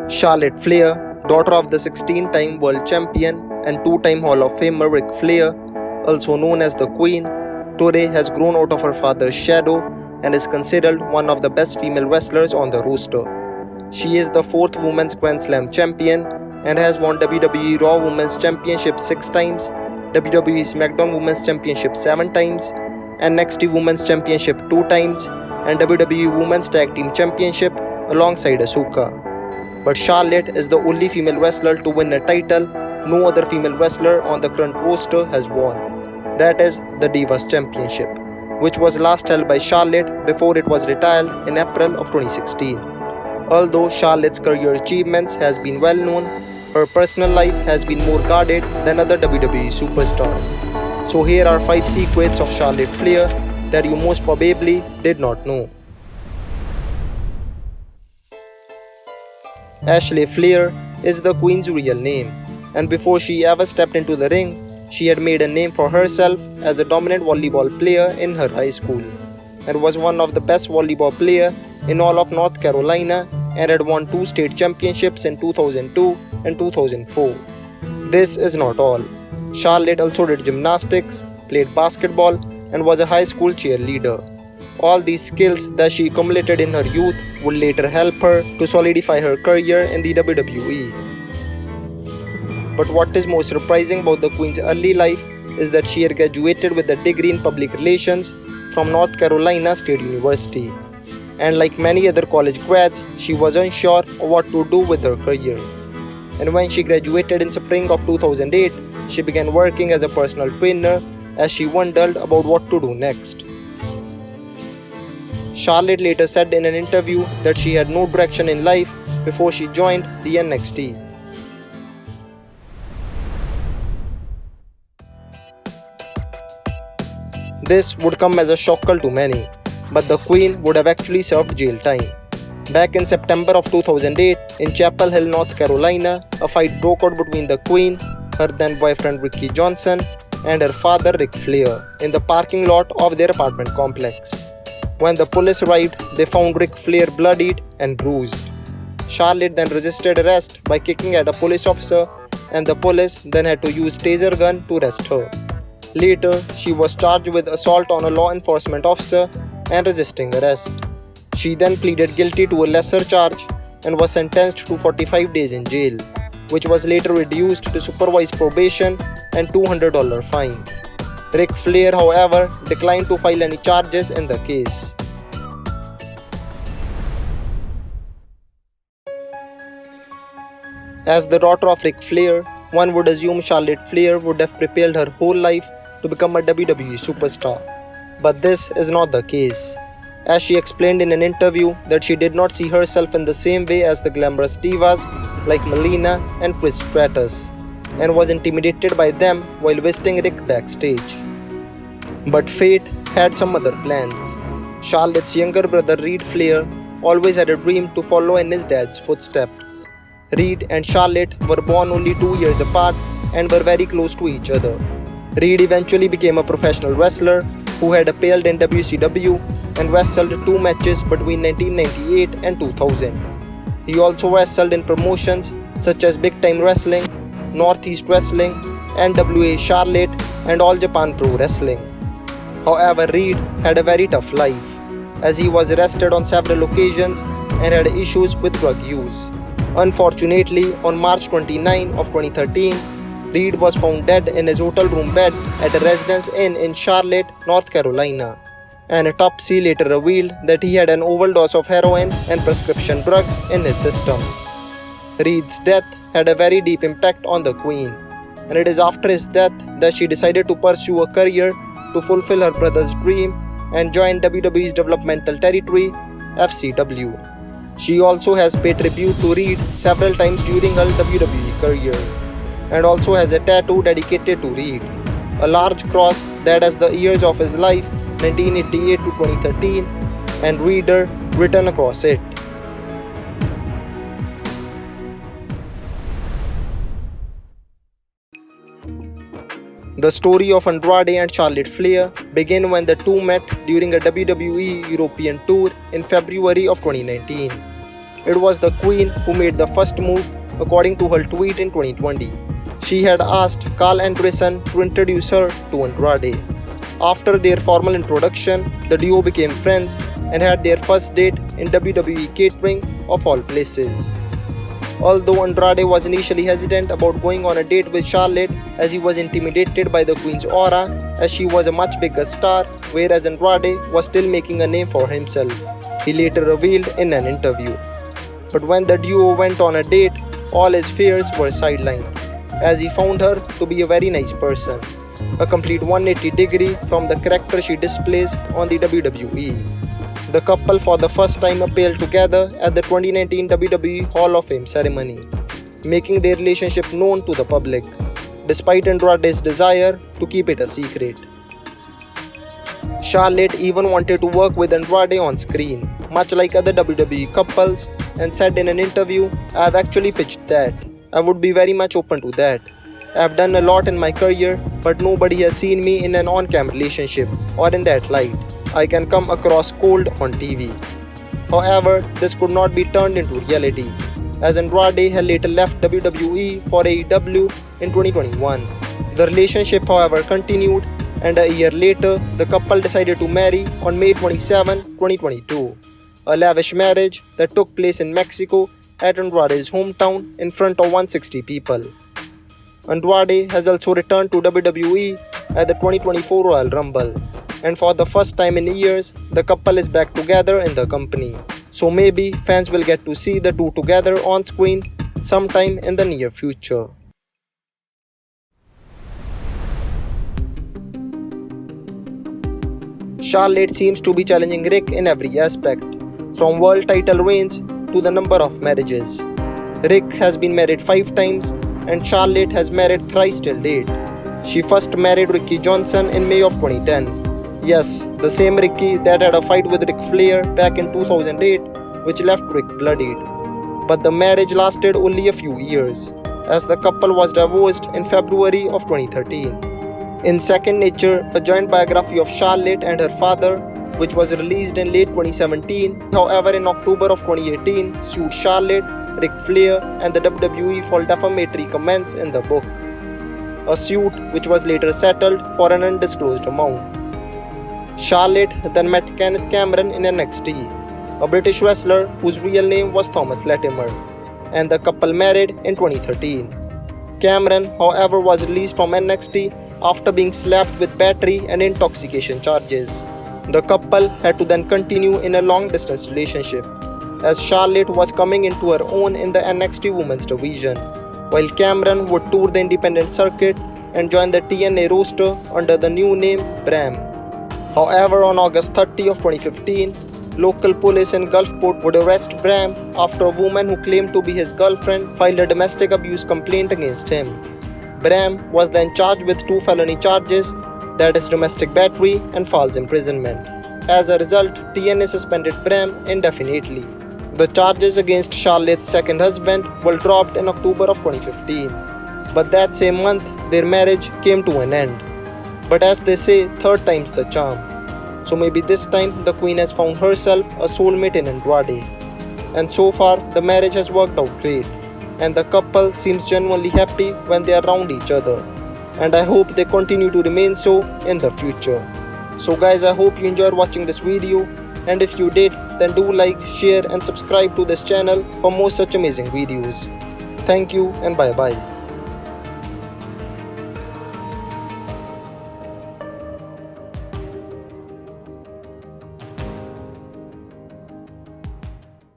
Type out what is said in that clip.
Charlotte Flair, daughter of the 16-time world champion and 2-time Hall of Famer Ric Flair, also known as the Queen, today has grown out of her father's shadow and is considered one of the best female wrestlers on the roster. She is the 4th Women's Grand Slam champion and has won WWE Raw Women's Championship 6 times, WWE SmackDown Women's Championship 7 times, NXT Women's Championship 2 times, and WWE Women's Tag Team Championship alongside Asuka. But Charlotte is the only female wrestler to win a title no other female wrestler on the current roster has won. That is the Divas Championship, which was last held by Charlotte before it was retired in April of 2016. Although Charlotte's career achievements has been well known, her personal life has been more guarded than other WWE superstars. So here are 5 secrets of Charlotte Flair that you most probably did not know. Ashley Flair is the Queen's real name, and before she ever stepped into the ring, she had made a name for herself as a dominant volleyball player in her high school, and was one of the best volleyball players in all of North Carolina and had won 2 state championships in 2002 and 2004. This is not all. Charlotte also did gymnastics, played basketball, and was a high school cheerleader. All these skills that she accumulated in her youth would later help her to solidify her career in the WWE. But what is most surprising about the Queen's early life is that she had graduated with a degree in public relations from North Carolina State University. And like many other college grads, she was unsure of what to do with her career. And when she graduated in spring of 2008, she began working as a personal trainer as she wondered about what to do next. Charlotte later said in an interview that she had no direction in life before she joined the NXT. This would come as a shocker to many, but the Queen would have actually served jail time. Back in September of 2008, in Chapel Hill, North Carolina, a fight broke out between the Queen, her then boyfriend Ricky Johnson, and her father Ric Flair in the parking lot of their apartment complex. When the police arrived, they found Ric Flair bloodied and bruised. Charlotte then resisted arrest by kicking at a police officer, and the police then had to use taser gun to arrest her. Later, she was charged with assault on a law enforcement officer and resisting arrest. She then pleaded guilty to a lesser charge and was sentenced to 45 days in jail, which was later reduced to supervised probation and $200 fine. Ric Flair, however, declined to file any charges in the case. As the daughter of Ric Flair, one would assume Charlotte Flair would have prepared her whole life to become a WWE superstar. But this is not the case, as she explained in an interview that she did not see herself in the same way as the glamorous divas like Melina and Trish Stratus, and was intimidated by them while visiting Rick backstage. But fate had some other plans. Charlotte's younger brother Reed Flair always had a dream to follow in his dad's footsteps. Reed and Charlotte were born only 2 years apart and were very close to each other. Reed eventually became a professional wrestler who had appeared in WCW and wrestled 2 matches between 1998 and 2000. He also wrestled in promotions such as Big Time Wrestling, Northeast Wrestling, NWA Charlotte, and All Japan Pro Wrestling. However, Reed had a very tough life, as he was arrested on several occasions and had issues with drug use. Unfortunately, on March 29 of 2013, Reed was found dead in his hotel room bed at a residence inn in Charlotte, North Carolina. An autopsy later revealed that he had an overdose of heroin and prescription drugs in his system. Reed's death had a very deep impact on the Queen, and it is after his death that she decided to pursue a career to fulfill her brother's dream and join WWE's developmental territory, FCW. She also has paid tribute to Reed several times during her WWE career, and also has a tattoo dedicated to Reed, a large cross that has the years of his life 1988 to 2013 and Reader written across it. The story of Andrade and Charlotte Flair began when the two met during a WWE European tour in February of 2019. It was the Queen who made the first move, according to her tweet in 2020. She had asked Carl Anderson to introduce her to Andrade. After their formal introduction, the duo became friends and had their first date in WWE catering of all places. Although Andrade was initially hesitant about going on a date with Charlotte as he was intimidated by the Queen's aura as she was a much bigger star, whereas Andrade was still making a name for himself, he later revealed in an interview. But when the duo went on a date, all his fears were sidelined, as he found her to be a very nice person, a complete 180-degree from the character she displays on the WWE. The couple for the first time appeared together at the 2019 WWE Hall of Fame ceremony, making their relationship known to the public, despite Andrade's desire to keep it a secret. Charlotte even wanted to work with Andrade on screen, much like other WWE couples, and said in an interview, "I have actually pitched that. I would be very much open to that. I have done a lot in my career, but nobody has seen me in an on-cam relationship or in that light. I can come across cold on TV." However, this could not be turned into reality, as Andrade had later left WWE for AEW in 2021. The relationship, however, continued, and a year later, the couple decided to marry on May 27, 2022, a lavish marriage that took place in Mexico at Andrade's hometown in front of 160 people. Andrade has also returned to WWE at the 2024 Royal Rumble, and for the first time in years, the couple is back together in the company. So maybe fans will get to see the two together on screen sometime in the near future. Charlotte seems to be challenging Rick in every aspect, from world title reigns to the number of marriages. Rick has been married 5 times and Charlotte has married thrice till date. She first married Ricky Johnson in May of 2010. Yes, the same Ricky that had a fight with Reed Flair back in 2008, which left Rick bloodied. But the marriage lasted only a few years, as the couple was divorced in February of 2013. In Second Nature, a joint biography of Charlotte and her father, which was released in late 2017, however in October of 2018, sued Charlotte, Ric Flair and the WWE for defamatory comments in the book, a suit which was later settled for an undisclosed amount. Charlotte then met Kenneth Cameron in NXT, a British wrestler whose real name was Thomas Latimer, and the couple married in 2013. Cameron, however, was released from NXT after being slapped with battery and intoxication charges. The couple had to then continue in a long-distance relationship, as Charlotte was coming into her own in the NXT Women's division, while Cameron would tour the independent circuit and join the TNA roster under the new name Bram. However, on August 30 of 2015, local police in Gulfport would arrest Bram after a woman who claimed to be his girlfriend filed a domestic abuse complaint against him. Bram was then charged with 2 felony charges, that is domestic battery and false imprisonment. As a result, TNA suspended Bram indefinitely. The charges against Charlotte's second husband were dropped in October of 2015, but that same month their marriage came to an end. But as they say, third time's the charm. So maybe this time the Queen has found herself a soulmate in Andrade. And so far the marriage has worked out great, and the couple seems genuinely happy when they are around each other. And I hope they continue to remain so in the future. So guys, I hope you enjoyed watching this video, and if you did, then do like, share and subscribe to this channel for more such amazing videos. Thank you and bye bye.